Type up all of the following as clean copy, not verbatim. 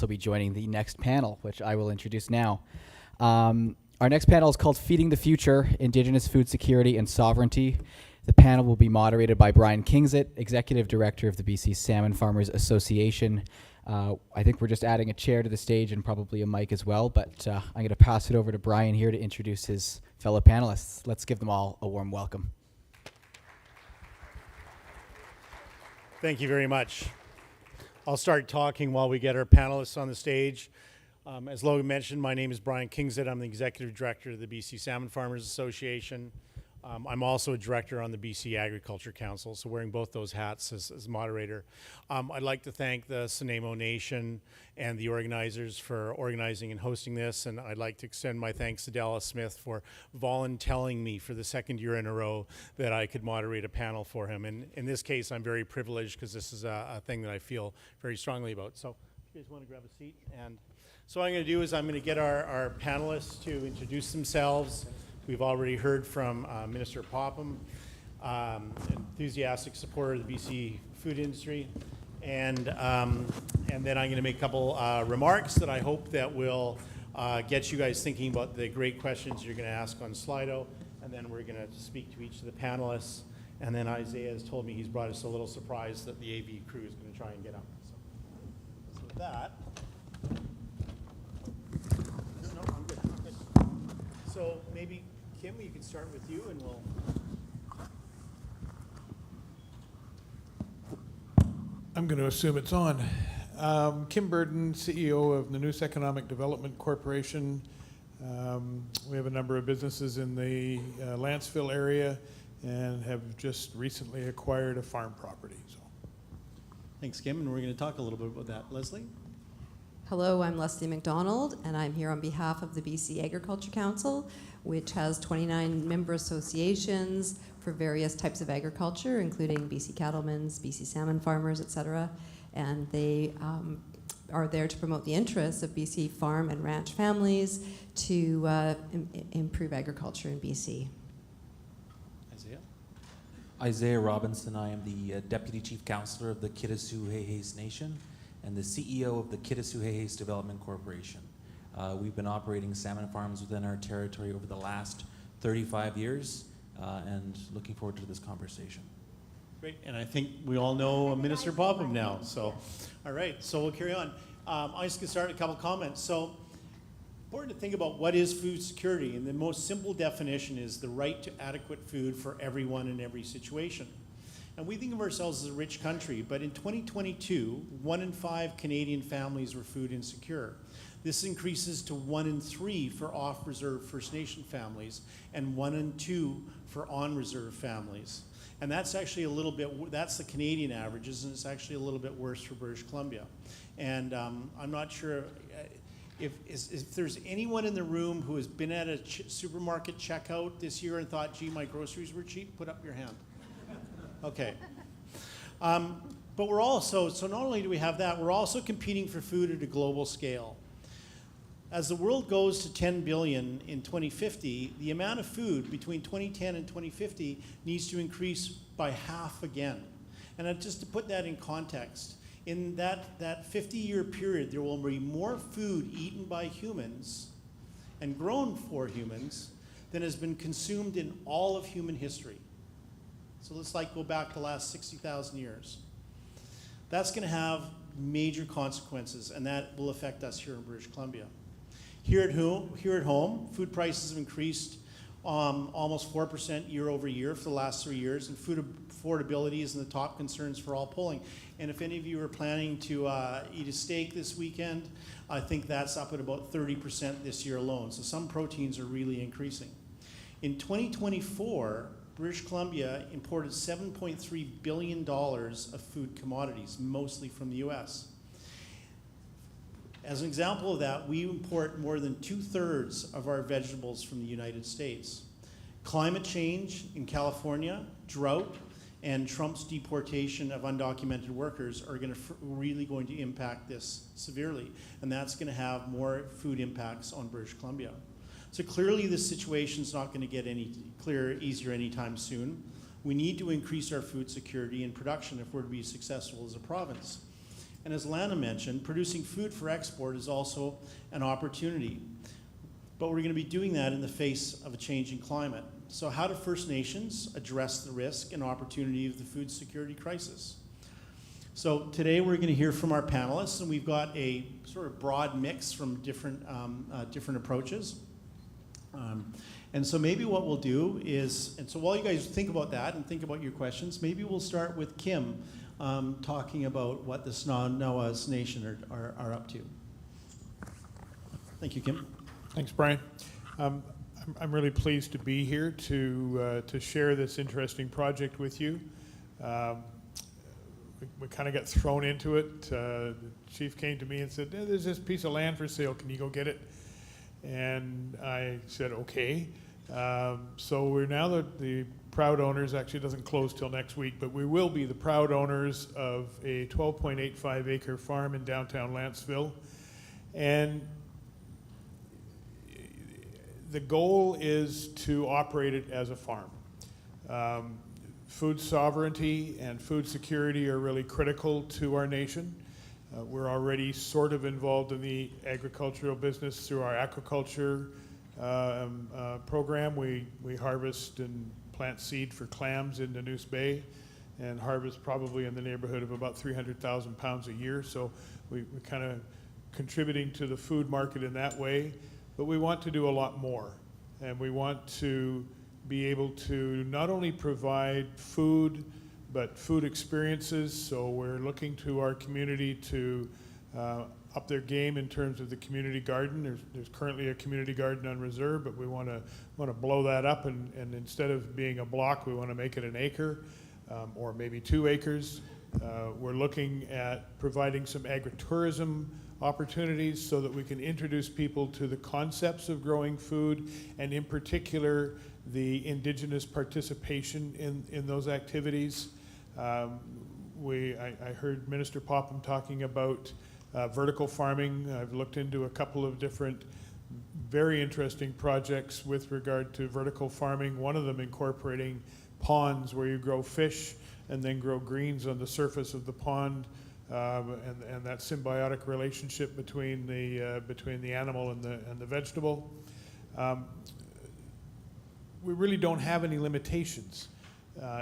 will be joining the next panel, which I will introduce now. Our next panel is called Feeding the Future, Indigenous Food Security and Sovereignty. The panel will be moderated by Brian Kingzett, Executive Director of the BC Salmon Farmers Association. I think we're just adding a chair to the stage and probably a mic as well, but I'm going to pass it over to Brian here to introduce his fellow panelists. Let's give them all a warm welcome. Thank you very much. I'll start talking while we get our panelists on the stage. As Logan mentioned, my name is Brian Kingzett. I'm the Executive Director of the BC Salmon Farmers Association. I'm also a director on the BC Agriculture Council, so wearing both those hats as moderator. I'd like to thank the Nanoose Nation and the organizers for organizing and hosting this, and I'd like to extend my thanks to Dallas Smith for volunteering me for the second year in a row that I could moderate a panel for him. And in this case, I'm very privileged because this is a thing that I feel very strongly about. So if you guys want to grab a seat. And so what I'm going to do is I'm going to get our panelists to introduce themselves. We've already heard from Minister Popham, enthusiastic supporter of the BC food industry, and then I'm going to make a couple remarks that I hope that will get you guys thinking about the great questions you're going to ask on Slido, and then we're going to speak to each of the panelists, and then Isaiah has told me he's brought us a little surprise that the AV crew is going to try and get up. So with that, no, I'm good. So maybe Kim, you can start with you, and we'll. I'm going to assume it's on. Kim Burden, CEO of Nanoose Economic Development Corporation. We have a number of businesses in the Lanceville area and have just recently acquired a farm property. So, Thanks, Kim, and we're going to talk a little bit about that. Leslie? Hello, I'm Leslie MacDonald, and I'm here on behalf of the BC Agriculture Council, which has 29 member associations for various types of agriculture, including BC cattlemen's, BC salmon farmers, etc. And they are there to promote the interests of BC farm and ranch families to improve agriculture in BC. Isaiah? Isaiah Robinson. I am the Deputy Chief Councillor of the Kitasoo Xai'xais Nation and the CEO of the Kitasoo Xai'xais Development Corporation. We've been operating salmon farms within our territory over the last 35 years and looking forward to this conversation. Great, and I think we all know Minister Popham now, so all right, so we'll carry on. I'm just going to start a couple comments. So important to think about what is food security, and the most simple definition is the right to adequate food for everyone in every situation. And we think of ourselves as a rich country, but in 2022, 1 in 5 Canadian families were food insecure. This increases to 1 in 3 for off-reserve First Nation families and 1 in 2 for on-reserve families. And that's actually a little bit, that's the Canadian averages, and it's actually a little bit worse for British Columbia. And I'm not sure if there's anyone in the room who has been at a supermarket checkout this year and thought, gee, my groceries were cheap, put up your hand. Okay. But we're also, so not only do we have that, we're also competing for food at a global scale. As the world goes to 10 billion in 2050, the amount of food between 2010 and 2050 needs to increase by half again. And just to put that in context, in that 50-year period, there will be more food eaten by humans and grown for humans than has been consumed in all of human history. So let's go back the last 60,000 years. That's going to have major consequences, and that will affect us here in British Columbia. Here at home, food prices have increased almost 4% year over year for the last 3 years, and food affordability is in the top concerns for all polling. And if any of you are planning to eat a steak this weekend, I think that's up at about 30% this year alone. So some proteins are really increasing. In 2024, British Columbia imported $7.3 billion of food commodities, mostly from the US. As an example of that, we import more than 2/3 of our vegetables from the United States. Climate change in California, drought, and Trump's deportation of undocumented workers are really going to impact this severely, and that's going to have more food impacts on British Columbia. So clearly this situation is not going to get any easier anytime soon. We need to increase our food security and production if we're to be successful as a province. And as Lana mentioned, producing food for export is also an opportunity. But we're going to be doing that in the face of a changing climate. So how do First Nations address the risk and opportunity of the food security crisis? So today we're going to hear from our panelists, and we've got a sort of broad mix from different approaches. And so maybe what we'll do is, and so while you guys think about that and think about your questions, maybe we'll start with Kim talking about what the Nanoose Nation are up to. Thank you, Kim. Thanks, Brian. I'm really pleased to be here to share this interesting project with you. We kind of got thrown into it. The chief came to me and said, there's this piece of land for sale, can you go get it? And I said, okay. So we're now the proud owners, actually it doesn't close till next week, but we will be the proud owners of a 12.85 acre farm in downtown Lanceville. And the goal is to operate it as a farm. Food sovereignty and food security are really critical to our nation. We're already sort of involved in the agricultural business through our aquaculture program. We harvest and plant seed for clams in Nanoose Bay and harvest probably in the neighborhood of about 300,000 pounds a year. So we're kind of contributing to the food market in that way. But we want to do a lot more. And we want to be able to not only provide food, but food experiences. So we're looking to our community to up their game in terms of the community garden. There's currently a community garden on reserve, but we want to blow that up, and instead of being a block, we want to make it an acre or maybe 2 acres. We're looking at providing some agritourism opportunities so that we can introduce people to the concepts of growing food, and in particular the Indigenous participation in those activities. I heard Minister Popham talking about vertical farming. I've looked into a couple of different very interesting projects with regard to vertical farming, one of them incorporating ponds where you grow fish and then grow greens on the surface of the pond, and that symbiotic relationship between the animal and the vegetable. We really don't have any limitations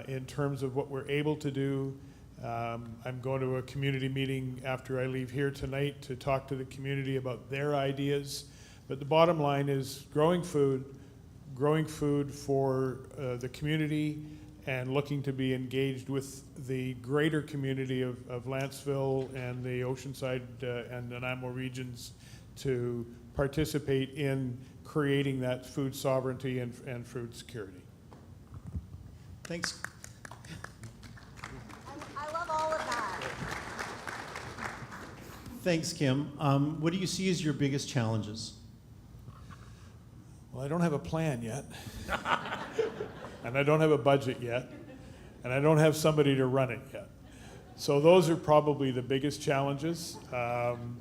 in terms of what we're able to do. I'm going to a community meeting after I leave here tonight to talk to the community about their ideas. But the bottom line is growing food for the community, and looking to be engaged with the greater community of Lanceville and the Oceanside and Nanaimo regions to participate in creating that food sovereignty and food security. Thanks. I love all of that. Thanks, Kim. What do you see as your biggest challenges? Well, I don't have a plan yet. And I don't have a budget yet. And I don't have somebody to run it yet. So those are probably the biggest challenges, and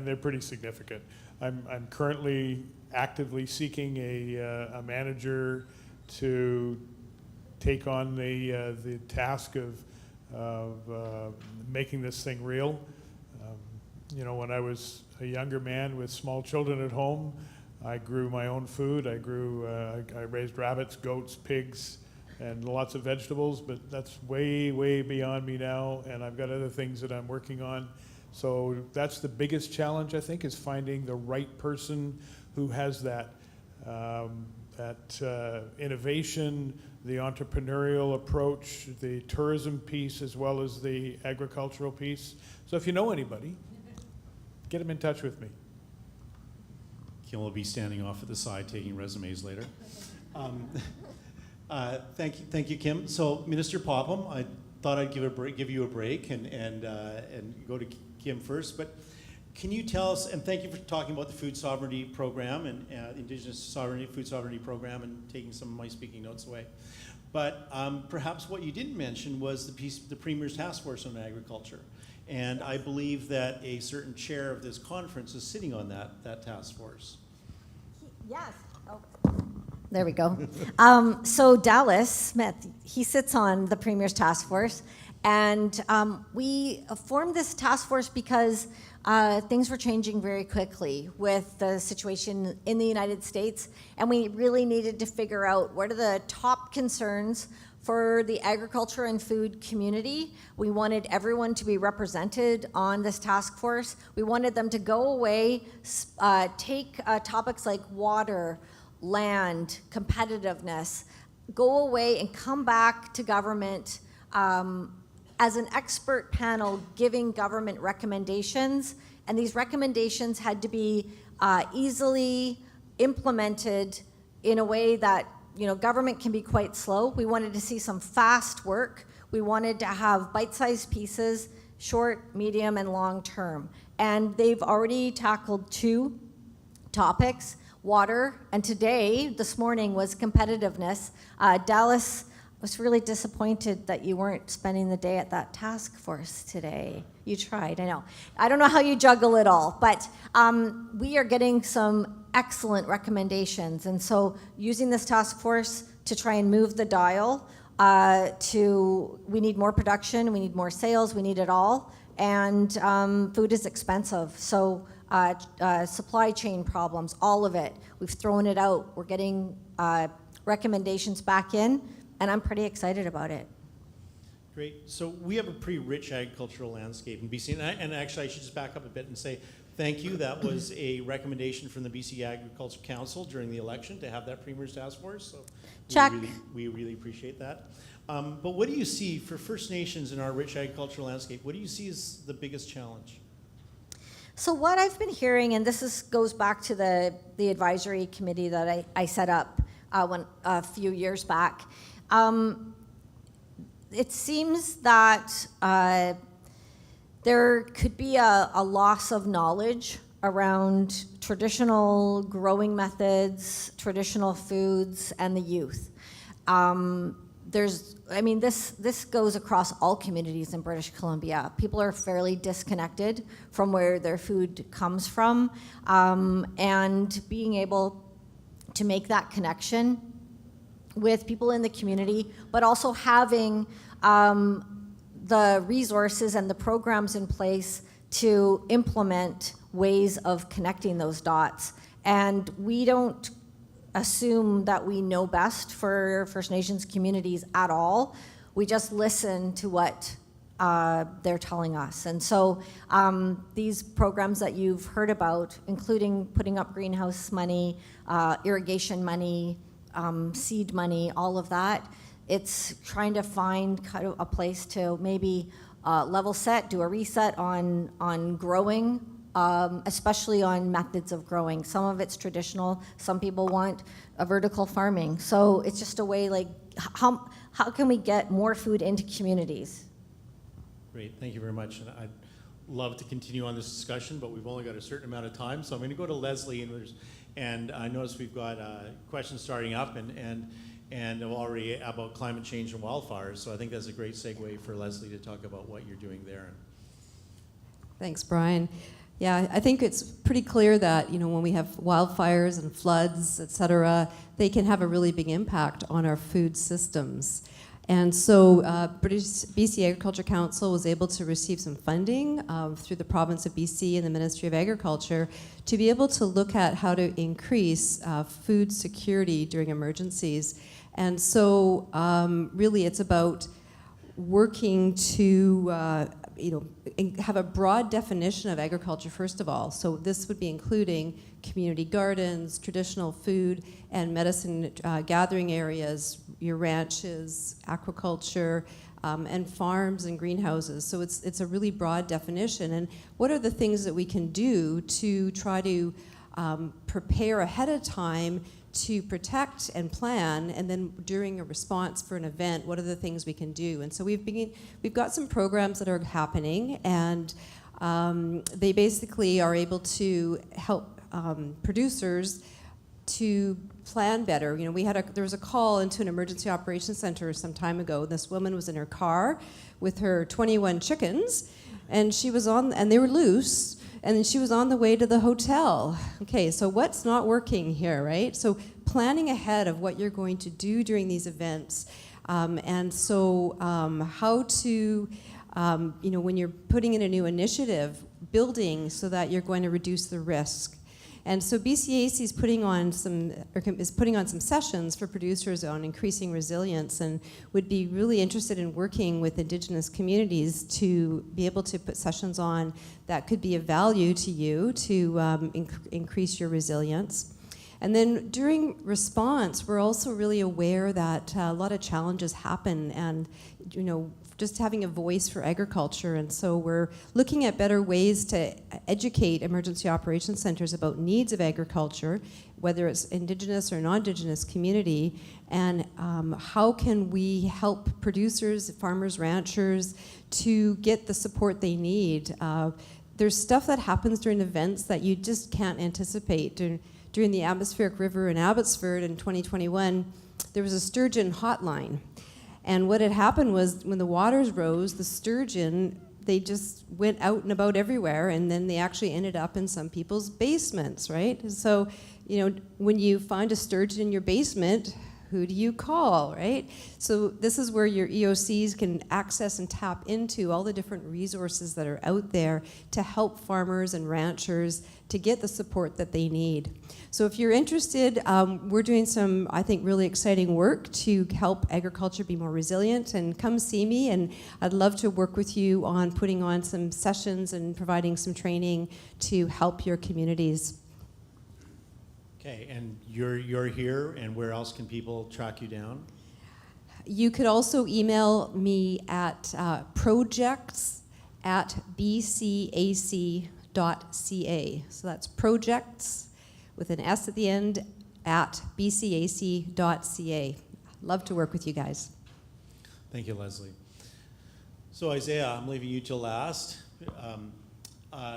they're pretty significant. I'm currently actively seeking a manager to take on the task of making this thing real. When I was a younger man with small children at home, I grew my own food. I raised rabbits, goats, pigs, and lots of vegetables, but that's way, way beyond me now, and I've got other things that I'm working on. So that's the biggest challenge, I think, is finding the right person who has that innovation, the entrepreneurial approach, the tourism piece, as well as the agricultural piece. So if you know anybody, get them in touch with me. Kim will be standing off at the side taking resumes later. Thank you, Kim. So, Minister Popham, I thought I'd give you a break and go to Kim first. But can you tell us, and thank you for talking about the food sovereignty program and Indigenous food sovereignty program, and taking some of my speaking notes away. But perhaps what you didn't mention was the Premier's Task Force on Agriculture. And I believe that a certain chair of this conference is sitting on that task force. Yes. Oh. There we go. So Dallas Smith, he sits on the Premier's Task Force, And we formed this task force because things were changing very quickly with the situation in the United States, and we really needed to figure out what are the top concerns for the agriculture and food community. We wanted everyone to be represented on this task force. We wanted them to go away, take topics like water, land, competitiveness, go away and come back to government as an expert panel giving government recommendations. And these recommendations had to be easily implemented in a way that, you know, government can be quite slow. We wanted to see some fast work. We wanted to have bite-sized pieces, short, medium, and long term. And they've already tackled 2 topics, water, and today, this morning, was competitiveness. Dallas was really disappointed that you weren't spending the day at that task force today. You tried, I know. I don't know how you juggle it all, but we are getting some excellent recommendations. And so using this task force to try and move the dial we need more production, we need more sales, we need it all. And food is expensive. So supply chain problems, all of it. We've thrown it out. We're getting recommendations back in, and I'm pretty excited about it. Great. So we have a pretty rich agricultural landscape in BC, and actually I should just back up a bit and say thank you. That was a recommendation from the BC Agriculture Council during the election to have that Premier's Task Force. So Check. We really appreciate that. But what do you see for First Nations in our rich agricultural landscape? What do you see as the biggest challenge? So what I've been hearing, and this goes back to the advisory committee that I set up a few years back, it seems that there could be a loss of knowledge around traditional growing methods, traditional foods, and the youth. This goes across all communities in British Columbia. People are fairly disconnected from where their food comes from, and being able to make that connection with people in the community, but also having the resources and the programs in place to implement ways of connecting those dots. And we don't assume that we know best for First Nations communities at all. We just listen to what they're telling us. And so these programs that you've heard about, including putting up greenhouse money, irrigation money, seed money, all of that, it's trying to find kind of a place to maybe level set, do a reset on growing, especially on methods of growing. Some of it's traditional, some people want a vertical farming. So it's just a way, like, how can we get more food into communities? Great, thank you very much. And I'd love to continue on this discussion, but we've only got a certain amount of time. So I'm going to go to Leslie, and I notice we've got questions starting up and already about climate change and wildfires. So I think that's a great segue for Leslie to talk about what you're doing there. Thanks, Brian. Yeah, I think it's pretty clear that, you know, when we have wildfires and floods, et cetera, they can have a really big impact on our food systems. And so BC Agriculture Council was able to receive some funding through the province of BC and the Ministry of Agriculture to be able to look at how to increase food security during emergencies. And so really it's about working to have a broad definition of agriculture, first of all. So this would be including community gardens, traditional food and medicine gathering areas, your ranches, aquaculture, and farms and greenhouses. So it's a really broad definition. And what are the things that we can do to try to prepare ahead of time to protect and plan, and then during a response for an event, what are the things we can do? And so we've got some programs that are happening, and they basically are able to help producers to plan better. You know, there was a call into an emergency operations center some time ago. This woman was in her car with her 21 chickens, and they were loose. And then she was on the way to the hotel. Okay, so what's not working here, right? So planning ahead of what you're going to do during these events, And so how to, when you're putting in a new initiative, building so that you're going to reduce the risk. And so BCAC is putting on some sessions for producers on increasing resilience, and would be really interested in working with Indigenous communities to be able to put sessions on that could be of value to you to increase your resilience. And then during response, we're also really aware that a lot of challenges happen, and just having a voice for agriculture. And so we're looking at better ways to educate emergency operations centers about needs of agriculture, whether it's Indigenous or non-Indigenous community, and how can we help producers, farmers, ranchers to get the support they need. There's stuff that happens during events that you just can't anticipate. During the Atmospheric River in Abbotsford in 2021, there was a sturgeon hotline. And what had happened was when the waters rose, the sturgeon, they just went out and about everywhere, and then they actually ended up in some people's basements, right? So, when you find a sturgeon in your basement, who do you call, right? So this is where your EOCs can access and tap into all the different resources that are out there to help farmers and ranchers to get the support that they need. So if you're interested, we're doing some, I think, really exciting work to help agriculture be more resilient, and come see me, and I'd love to work with you on putting on some sessions and providing some training to help your communities. Okay, and you're here, and where else can people track you down? You could also email me at projects@bcac.ca. So that's projects with an S at the end at bcac.ca. Love to work with you guys. Thank you, Leslie. So Isaiah, I'm leaving you till last.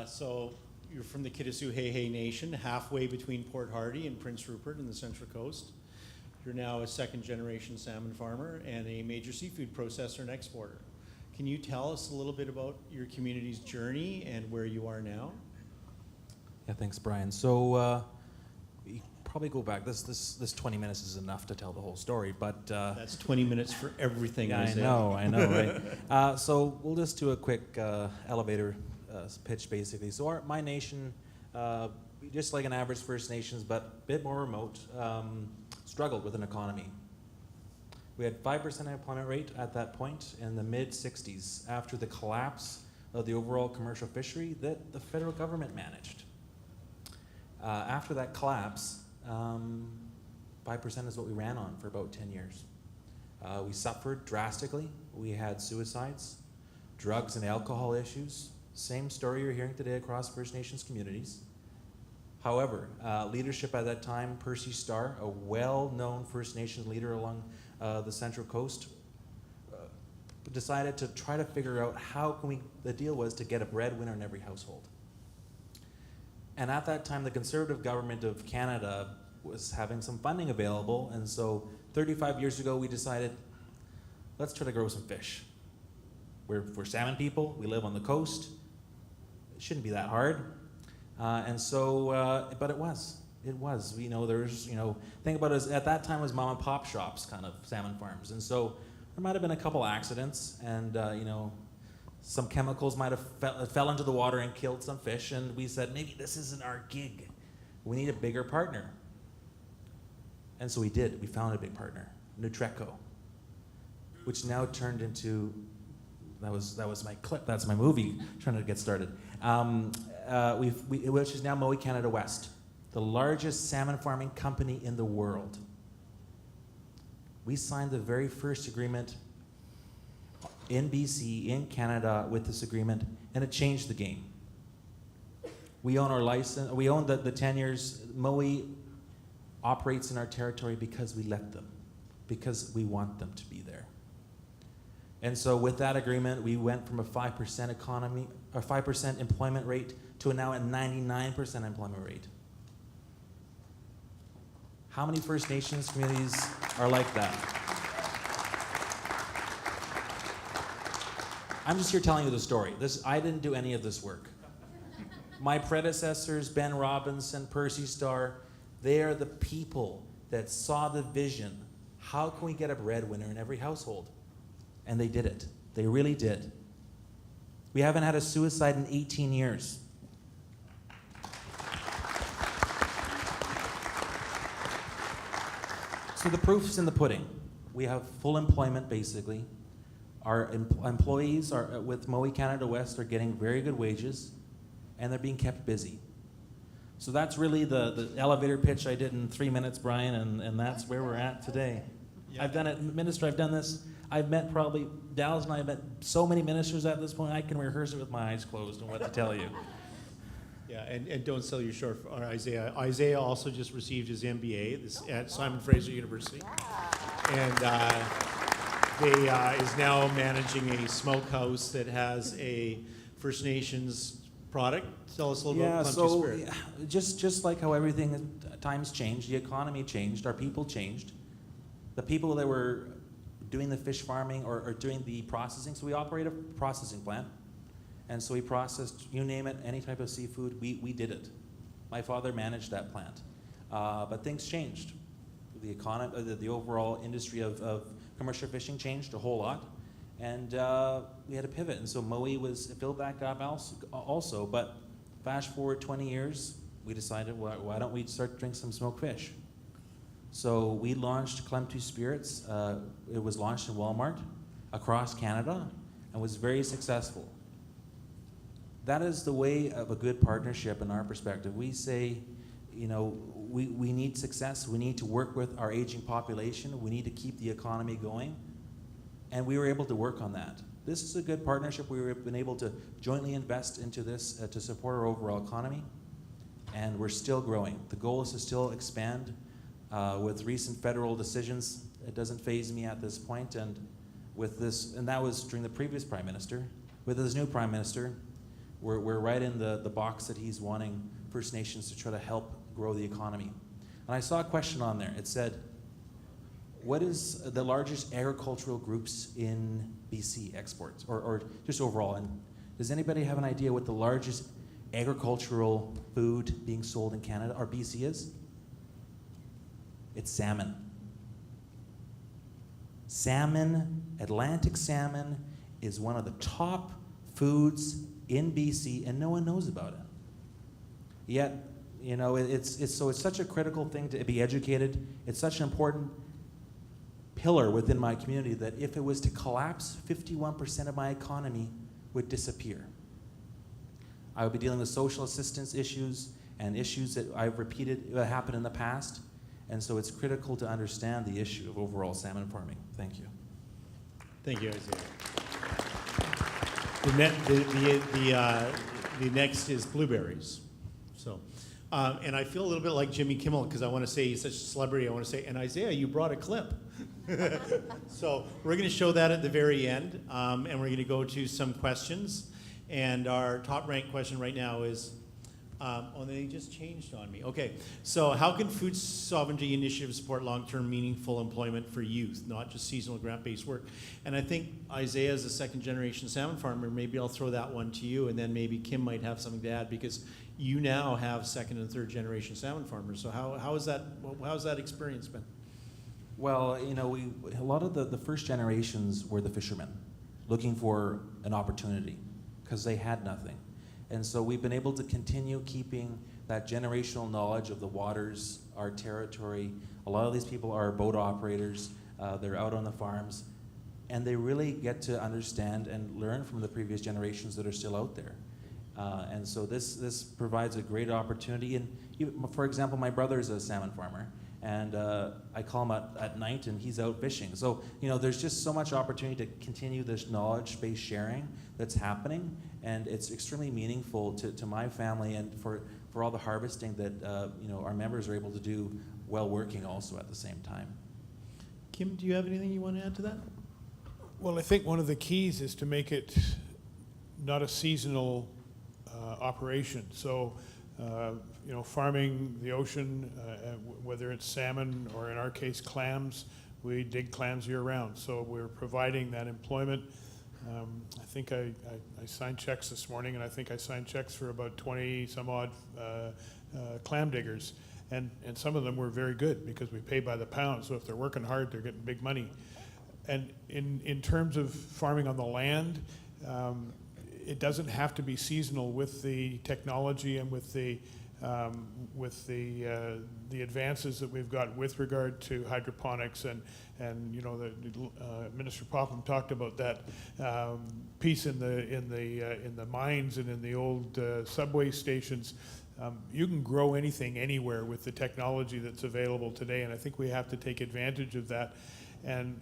So you're from the Kitasoo Xai'xais Nation, halfway between Port Hardy and Prince Rupert in the Central Coast. You're now a second-generation salmon farmer and a major seafood processor and exporter. Can you tell us a little bit about your community's journey and where you are now? Yeah, thanks, Brian. So we probably go back. This 20 minutes is enough to tell the whole story, but That's 20 minutes for everything, yeah, Isaiah. I know, right? So we'll just do a quick elevator pitch, basically. So my nation, just like an average First Nations, but a bit more remote, struggled with an economy. We had 5% unemployment rate at that point in the mid-60s after the collapse of the overall commercial fishery that the federal government managed. After that collapse, 5% is what we ran on for about 10 years. We suffered drastically. We had suicides, drugs and alcohol issues. Same story you're hearing today across First Nations communities. However, leadership at that time, Percy Starr, a well-known First Nations leader along the Central Coast, decided to try to figure out how can we, the deal was to get a breadwinner in every household. And at that time, the Conservative government of Canada was having some funding available, and so 35 years ago, we decided, let's try to grow some fish. We're salmon people, we live on the coast. It shouldn't be that hard. But it was. There's, think about it, at that time it was mom and pop shops, kind of salmon farms. And so there might have been a couple accidents, and some chemicals might have fell into the water and killed some fish, and we said, maybe this isn't our gig. We need a bigger partner. And so we did. We found a big partner, Nutreco, which now turned into, that was my clip, that's my movie, trying to get started. Which is now Mowi Canada West, the largest salmon farming company in the world. We signed the very first agreement in BC, in Canada, with this agreement, and it changed the game. We own our license, we own the tenures. Mowi operates in our territory because we let them, because we want them to be there. And so with that agreement, we went from a 5% economy, or 5% employment rate to now a 99% employment rate. How many First Nations communities are like that? I'm just here telling you the story. I didn't do any of this work. My predecessors, Ben Robinson, Percy Starr, they are the people that saw the vision how can we get a breadwinner in every household? And they did it. They really did. We haven't had a suicide in 18 years. So the proof's in the pudding. We have full employment, basically. Our employees are with Mowi Canada West are getting very good wages, and they're being kept busy. So that's really the elevator pitch I did in 3 minutes, Brian, and that's where we're at today. Yeah. I've done it, Minister, I've done this. I've met probably, Dallas and I have met so many ministers at this point, I can rehearse it with my eyes closed on what to tell you. Yeah, and don't sell your short for Isaiah. Isaiah also just received his MBA at Simon Fraser University. And they is now managing a smokehouse that has a First Nations product. Tell us a little bit about Clemty Spirit. Just like how everything, times changed, the economy changed, our people changed. The people that were doing the fish farming or doing the processing, so we operate a processing plant. And so we processed, you name it, any type of seafood, we did it. My father managed that plant. But things changed. The economy, the overall industry of commercial fishing changed a whole lot. And we had to pivot. And so Mowi was filled that gap also. But fast forward 20 years, we decided, why don't we start to drink some smoked fish? So we launched Clemty Spirits. It was launched in Walmart across Canada and was very successful. That is the way of a good partnership in our perspective. We say, you know, we need success. We need to work with our aging population. We need to keep the economy going. And we were able to work on that. This is a good partnership. We've been able to jointly invest into this to support our overall economy. And we're still growing. The goal is to still expand. With recent federal decisions, it doesn't faze me at this point. And with this, and that was during the previous Prime Minister. With this new Prime Minister, we're right in the box that he's wanting First Nations to try to help grow the economy. And I saw a question on there. It said, what is the largest agricultural groups in BC exports, or just overall? And does anybody have an idea what the largest agricultural food being sold in Canada or BC is? It's salmon. Salmon, Atlantic salmon, is one of the top foods in BC, and no one knows about it. Yet, you know, it's such a critical thing to be educated. It's such an important pillar within my community that if it was to collapse, 51% of my economy would disappear. I would be dealing with social assistance issues and issues that I've repeated that happened in the past. And so it's critical to understand the issue of overall salmon farming. Thank you. Thank you, Isaiah. The next is blueberries. So, and I feel a little bit like Jimmy Kimmel because I want to say he's such a celebrity. I want to say, and Isaiah, you brought a clip. So we're going to show that at the very end, and we're going to go to some questions. And our top-ranked question right now is, oh, they just changed on me. Okay, so how can food sovereignty initiatives support long-term meaningful employment for youth, not just seasonal grant-based work? And I think Isaiah is a second-generation salmon farmer. Maybe I'll throw that one to you, and then maybe Kim might have something to add because you now have second- and third-generation salmon farmers. So how's that experience been? Well, you know, a lot of the first generations were the fishermen looking for an opportunity because they had nothing. And so we've been able to continue keeping that generational knowledge of the waters, our territory. A lot of these people are boat operators. They're out on the farms. And they really get to understand and learn from the previous generations that are still out there. And so this provides a great opportunity. And for example, my brother is a salmon farmer. And I call him at night and he's out fishing. So, you know, there's just so much opportunity to continue this knowledge-based sharing that's happening. And it's extremely meaningful to my family and for all the harvesting that, you know, our members are able to do while working also at the same time. Kim, do you have anything you want to add to that? Well, I think one of the keys is to make it not a seasonal operation. So, you know, farming the ocean, whether it's salmon or in our case clams, we dig clams year-round. So we're providing that employment. I think I signed checks this morning, and I think I signed checks for about 20 some odd clam diggers. And some of them were very good because we pay by the pound. So if they're working hard, they're getting big money. And in terms of farming on the land, it doesn't have to be seasonal with the technology and with the advances that we've got with regard to hydroponics and you know, Minister Popham talked about that piece in the mines and in the old subway stations. You can grow anything anywhere with the technology that's available today, and I think we have to take advantage of that. And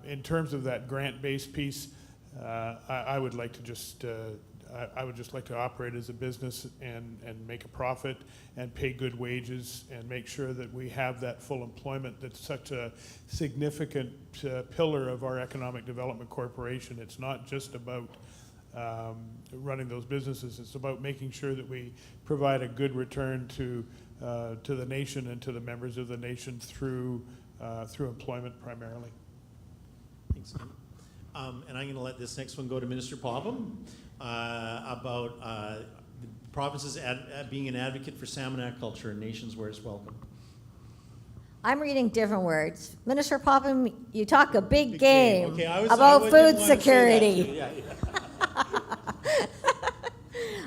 in terms of that grant-based piece, I would like to just I would just like to operate as a business and make a profit and pay good wages and make sure that we have that full employment that's such a significant pillar of our economic development corporation. It's not just about running those businesses. It's about making sure that we provide a good return to the nation and to the members of the nation through employment primarily. Thanks, Kim. And I'm going to let this next one go to Minister Popham about the provinces being an advocate for salmon aquaculture in nations where it's welcome. I'm reading different words. Minister Popham, you talk a big game Okay, I about didn't food want to say that security. too.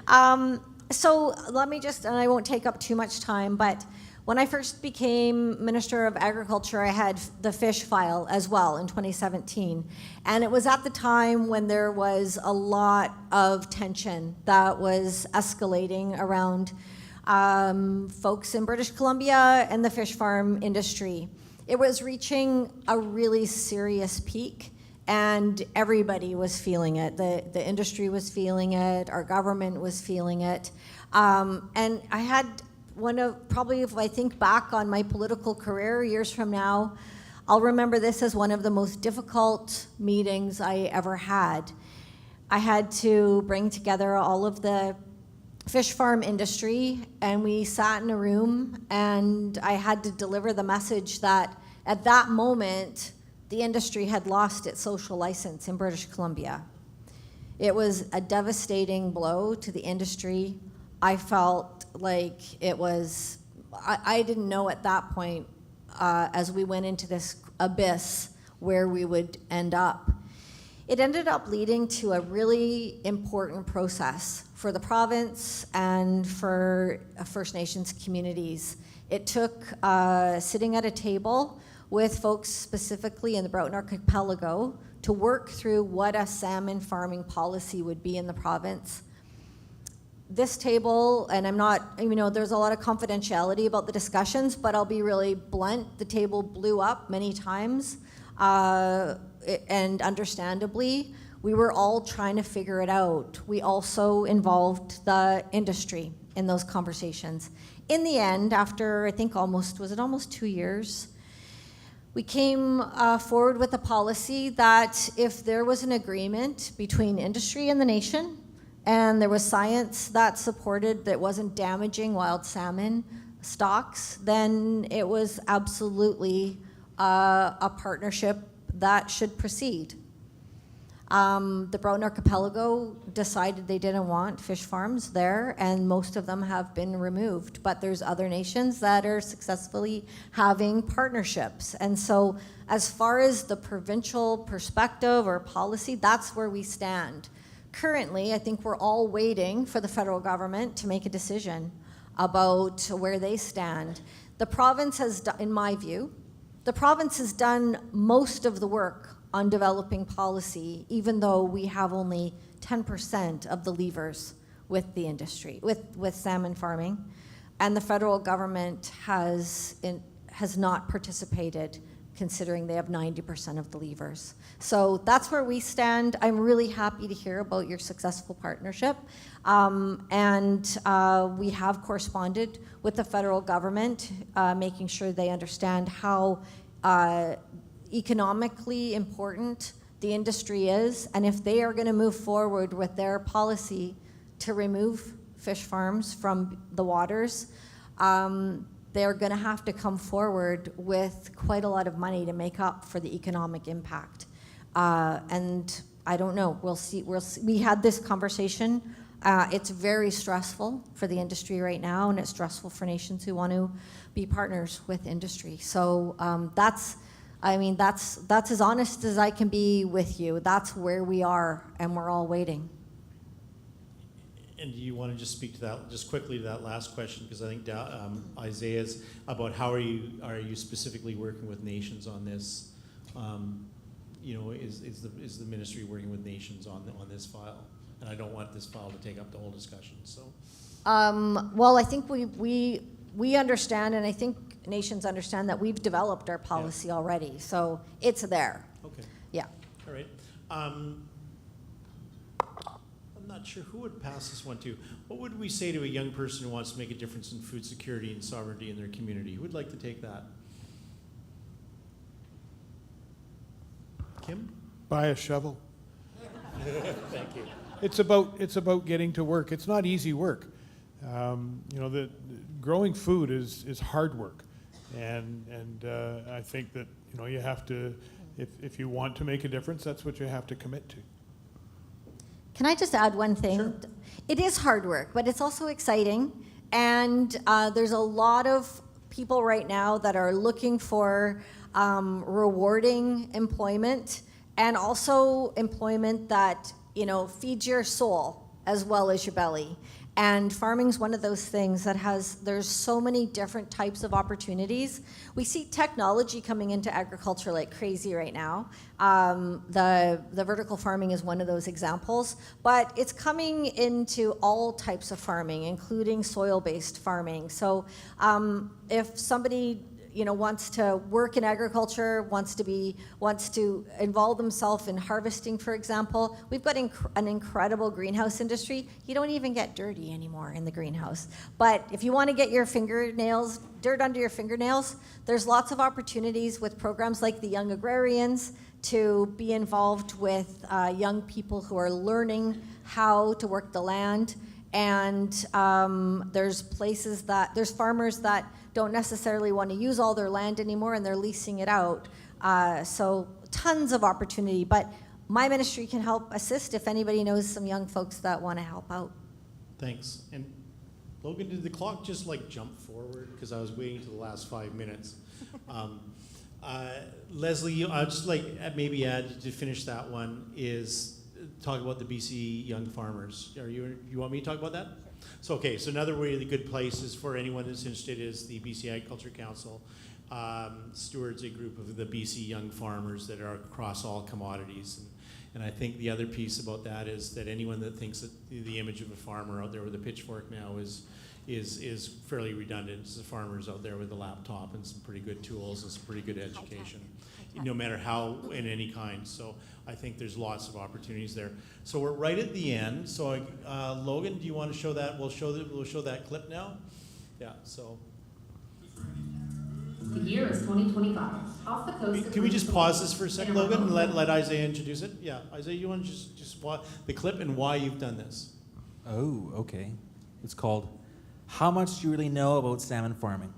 Yeah. So let me just, and I won't take up too much time, but when I first became Minister of Agriculture, I had the fish file as well in 2017. And it was at the time when there was a lot of tension that was escalating around folks in British Columbia and the fish farm industry. It was reaching a really serious peak, and everybody was feeling it. The industry was feeling it, our government was feeling it. And I had probably if I think back on my political career years from now, I'll remember this as one of the most difficult meetings I ever had. I had to bring together all of the fish farm industry, and we sat in a room, and I had to deliver the message that at that moment, the industry had lost its social license in British Columbia. It was a devastating blow to the industry. I felt like it was, I didn't know at that point, as we went into this abyss, where we would end up. It ended up leading to a really important process for the province and for First Nations communities. It took sitting at a table with folks specifically in the Broughton Archipelago to work through what a salmon farming policy would be in the province. This table, and I'm not, you know, there's a lot of confidentiality about the discussions, but I'll be really blunt, the table blew up many times, and understandably, we were all trying to figure it out. We also involved the industry in those conversations. In the end, after I think almost 2 years, we came forward with a policy that if there was an agreement between industry and the nation, and there was science that supported that wasn't damaging wild salmon stocks, then it was absolutely a partnership that should proceed. The Broughton Archipelago decided they didn't want fish farms there, and most of them have been removed. But there's other nations that are successfully having partnerships. And so as far as the provincial perspective or policy, that's where we stand. Currently, I think we're all waiting for the federal government to make a decision about where they stand. The province has, in my view, the province has done most of the work on developing policy, even though we have only 10% of the levers with the industry, with salmon farming, and the federal government has not participated, considering they have 90% of the levers. So that's where we stand. I'm really happy to hear about your successful partnership, and we have corresponded with the federal government, making sure they understand how economically important the industry is, and if they are going to move forward with their policy to remove fish farms from the waters, they're going to have to come forward with quite a lot of money to make up for the economic impact. And I don't know, we'll see. We had this conversation It's very stressful for the industry right now, and it's stressful for nations who want to be partners with industry. So that's as honest as I can be with you. That's where we are, and we're all waiting. And do you want to just speak to that, just quickly to that last question, because I think Xai'xais about how are you specifically working with nations on this? Is the ministry working with nations on this file? And I don't want this file to take up the whole discussion. So, well, I think we understand, and I think nations understand that we've developed our policy already, so it's there. okay, Yeah. all right. I'm not sure who would pass this one to. What would we say to a young person who wants to make a difference in food security and sovereignty in their community? Who would like to take that? Kim? Buy a shovel. Thank you. It's about getting to work. It's not easy work. The growing food is hard work, and I think that you have to, if you want to make a difference, that's what you have to commit to. Can I just add one thing? Sure. It is hard work, but it's also exciting, and there's a lot of people right now that are looking for rewarding employment, and also employment that feeds your soul as well as your belly. And farming's one of those things that there's so many different types of opportunities. We see technology coming into agriculture like crazy right now. The vertical farming is one of those examples, but it's coming into all types of farming, including soil-based farming. So if somebody wants to work in agriculture, wants to involve themselves in harvesting, for example. We've got an incredible greenhouse industry. You don't even get dirty anymore in the greenhouse. But if you want to get your dirt under your fingernails, there's lots of opportunities with programs like the Young Agrarians to be involved with young people who are learning how to work the land. And there's farmers that don't necessarily want to use all their land anymore, and they're leasing it out. So tons of opportunity, but my ministry can help assist if anybody knows some young folks that want to help out. Thanks. And Logan, did the clock just jump forward? Because I was waiting till the last 5 minutes. Leslie, I'll just maybe add to finish that one is talk about the BC young farmers. You want me to talk about that? So another really good place is for anyone that's interested is the BC Agriculture Council stewards a group of the BC young farmers that are across all commodities. And I think the other piece about that is that anyone that thinks that the image of a farmer out there with a pitchfork now is fairly redundant. It's the farmers out there with a laptop and some pretty good tools and some pretty good education, no matter how in any kind. So I think there's lots of opportunities there. So we're right at the end. So Logan, do you want to show that? We'll show that clip now. Yeah. So. The year is 2025. Off the coast. Can we just pause this for a second, Logan, and let Xai'xais introduce it? Yeah, Xai'xais, you want to just watch the clip and why you've done this? Oh, okay. It's called "How Much Do You Really Know About Salmon Farming?"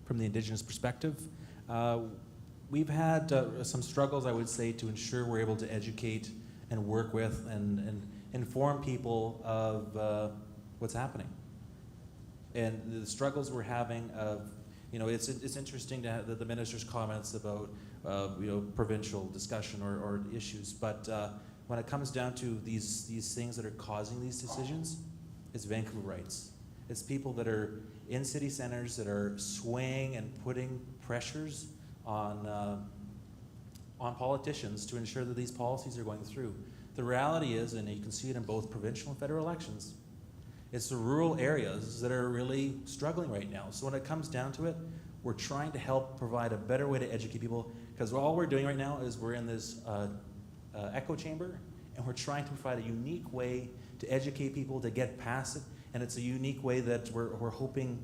From the Indigenous perspective. We've had some struggles, I would say, to ensure we're able to educate and work with and inform people of what's happening. And the struggles we're having of, it's interesting to have the minister's comments about, provincial discussion or issues, but when it comes down to these things that are causing these decisions, it's Vancouver rights. It's people that are in city centers that are swaying and putting pressures on politicians to ensure that these policies are going through. The reality is, and you can see it in both provincial and federal elections, it's the rural areas that are really struggling right now. So when it comes down to it, we're trying to help provide a better way to educate people, because all we're doing right now is we're in this echo chamber, and we're trying to provide a unique way to educate people to get past it, and it's a unique way that we're hoping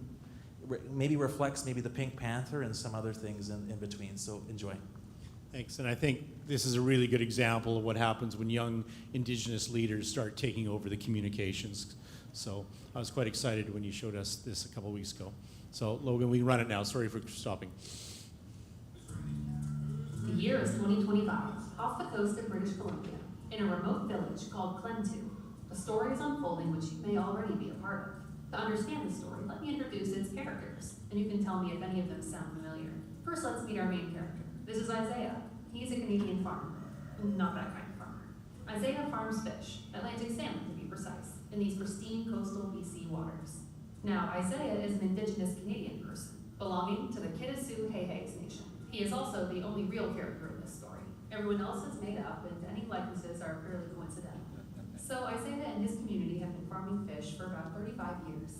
maybe reflects maybe the Pink Panther and some other things in between. So enjoy. Thanks. And I think this is a really good example of what happens when young Indigenous leaders start taking over the communications. So I was quite excited when you showed us this a couple weeks ago. So Logan, we can run it now. Sorry for stopping. The year is 2025, off the coast of British Columbia, in a remote village called Klentu. A story is unfolding which you may already be a part of. To understand the story, let me introduce its characters, and you can tell me if any of them sound familiar. First, let's meet our main character. This is Isaiah. He's a Canadian farmer. Not that kind of farmer. Isaiah farms fish, Atlantic salmon to be precise, in these pristine coastal BC waters. Now, Isaiah is an Indigenous Canadian person, belonging to the Kitasoo Xai'xais Nation. He is also the only real character in this story. Everyone else is made up, and any likenesses are purely coincidental. So Isaiah and his community have been farming fish for about 35 years,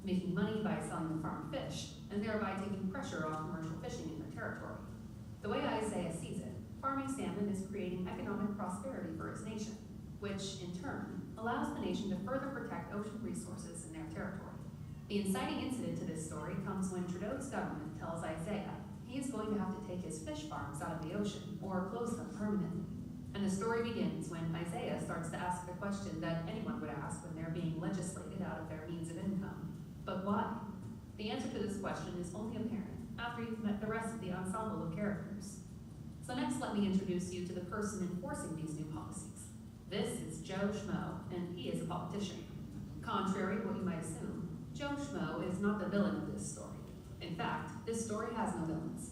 making money by selling the farmed fish, and thereby taking pressure off commercial fishing in their territory. The way Isaiah sees it, farming salmon is creating economic prosperity for its nation, which, in turn, allows the nation to further protect ocean resources in their territory. The inciting incident to this story comes when Trudeau's government tells Isaiah he is going to have to take his fish farms out of the ocean or close them permanently. And the story begins when Isaiah starts to ask the question that anyone would ask when they're being legislated out of their means of income. But why? The answer to this question is only apparent after you've met the rest of the ensemble of characters. So next, let me introduce you to the person enforcing these new policies. This is Joe Schmo, and he is a politician. Contrary to what you might assume, Joe Schmo is not the villain of this story. In fact, this story has no villains.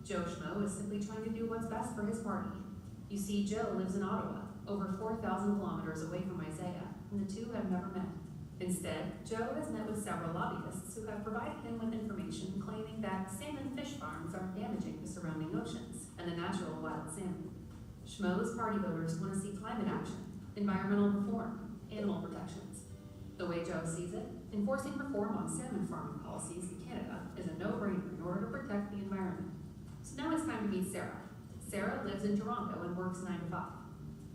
Joe Schmo is simply trying to do what's best for his party. You see, Joe lives in Ottawa, over 4,000 kilometers away from Isaiah, and the two have never met. Instead, Joe has met with several lobbyists who have provided him with information claiming that salmon fish farms are damaging the surrounding oceans and the natural wild salmon. Schmo's party voters want to see climate action, environmental reform, animal protections. The way Joe sees it, enforcing reform on salmon farming policies in Canada is a no-brainer in order to protect the environment. So now it's time to meet Sarah. Sarah lives in Toronto and works 9 to 5.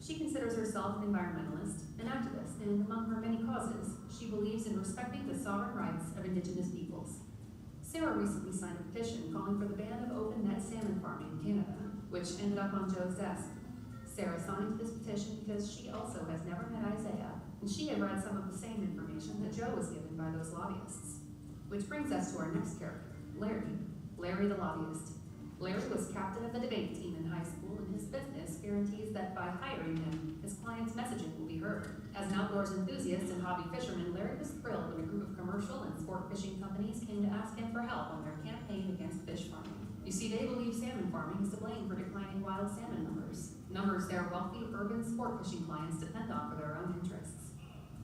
She considers herself an environmentalist, an activist, and among her many causes, she believes in respecting the sovereign rights of Indigenous peoples. Sarah recently signed a petition calling for the ban of open net salmon farming in Canada, which ended up on Joe's desk. Sarah signed this petition because she also has never met Isaiah, and she had read some of the same information that Joe was given by those lobbyists. Which brings us to our next character, Larry. Larry the lobbyist. Larry was captain of the debate team in high school, and his business guarantees that by hiring him, his clients' messaging will be heard. As an outdoors enthusiast and hobby fisherman, Larry was thrilled when a group of commercial and sport fishing companies came to ask him for help on their campaign against fish farming. You see, they believe salmon farming is to blame for declining wild salmon numbers their wealthy urban sport fishing clients depend on for their own interests.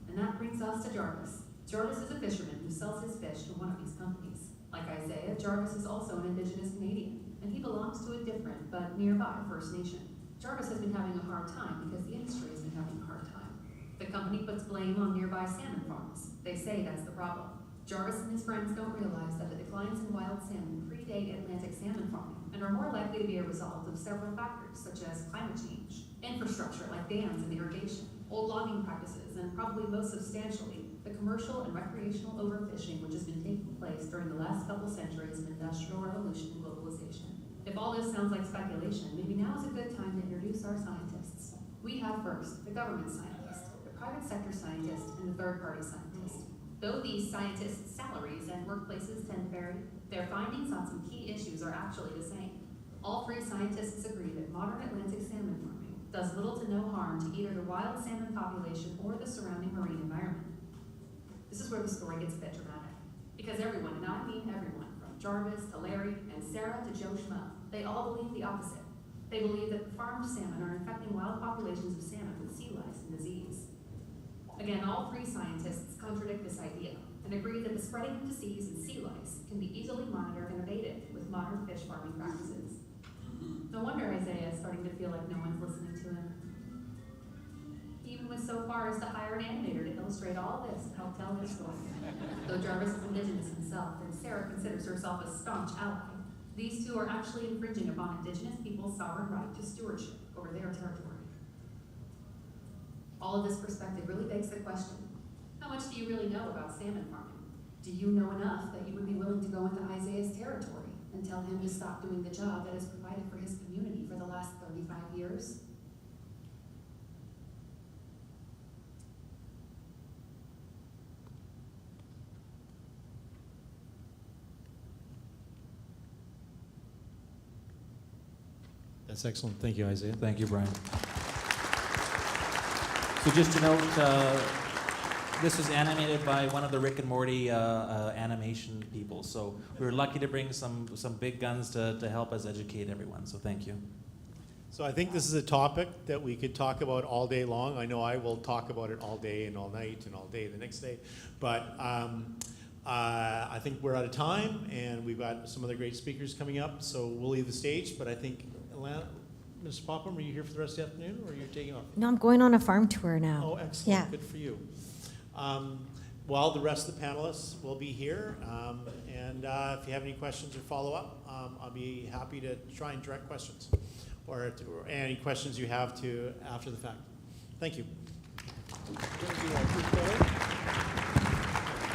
And that brings us to Jarvis. Jarvis is a fisherman who sells his fish to one of these companies. Like Isaiah, Jarvis is also an Indigenous Canadian, and he belongs to a different but nearby First Nation. Jarvis has been having a hard time because the industry has been having a hard time. The company puts blame on nearby salmon farms. They say that's the problem. Jarvis and his friends don't realize that the declines in wild salmon predate Atlantic salmon farming and are more likely to be a result of several factors such as climate change, infrastructure like dams and irrigation, old logging practices, and probably most substantially, the commercial and recreational overfishing which has been taking place during the last couple centuries of industrial revolution and globalization. If all this sounds like speculation, maybe now is a good time to introduce our scientists. We have first the government scientist, the private sector scientist, and the third-party scientist. Though these scientists' salaries and workplaces tend to vary, their findings on some key issues are actually the same. All three scientists agree that modern Atlantic salmon farming does little to no harm to either the wild salmon population or the surrounding marine environment. This is where the story gets a bit dramatic, because everyone, and I mean everyone, from Jarvis to Larry and Sarah to Joe Schmo, they all believe the opposite. They believe that the farmed salmon are infecting wild populations of salmon with sea lice and disease. Again, all three scientists contradict this idea and agree that the spreading of disease and sea lice can be easily monitored and abated with modern fish farming practices. No wonder Isaiah is starting to feel like no one's listening to him. He even went so far as to hire an animator to illustrate all this to help tell his story. Though Jarvis is Indigenous himself and Sarah considers herself a staunch ally, these two are actually infringing upon Indigenous people's sovereign right to stewardship over their territory. All of this perspective really begs the question, how much do you really know about salmon farming? Do you know enough that you would be willing to go into Isaiah's territory and tell him to stop doing the job that has provided for his community for the last 35 years? That's excellent. Thank you, Isaiah. Thank you, Brian. So just to note, this was animated by one of the Rick and Morty animation people. So we were lucky to bring some big guns to help us educate everyone. So thank you. So I think this is a topic that we could talk about all day long. I know I will talk about it all day and all night and all day the next day. But I think we're out of time, and we've got some other great speakers coming up. So we'll leave the stage. But I think, Lana, Mr. Popham, are you here for the rest of the afternoon, or are you taking off? No, I'm going on a farm tour now. Oh, excellent. Yeah. Good for you. Well, the rest of the panelists will be here. And if you have any questions or follow-up, I'll be happy to try and direct questions or any questions you have to after the fact. Thank you.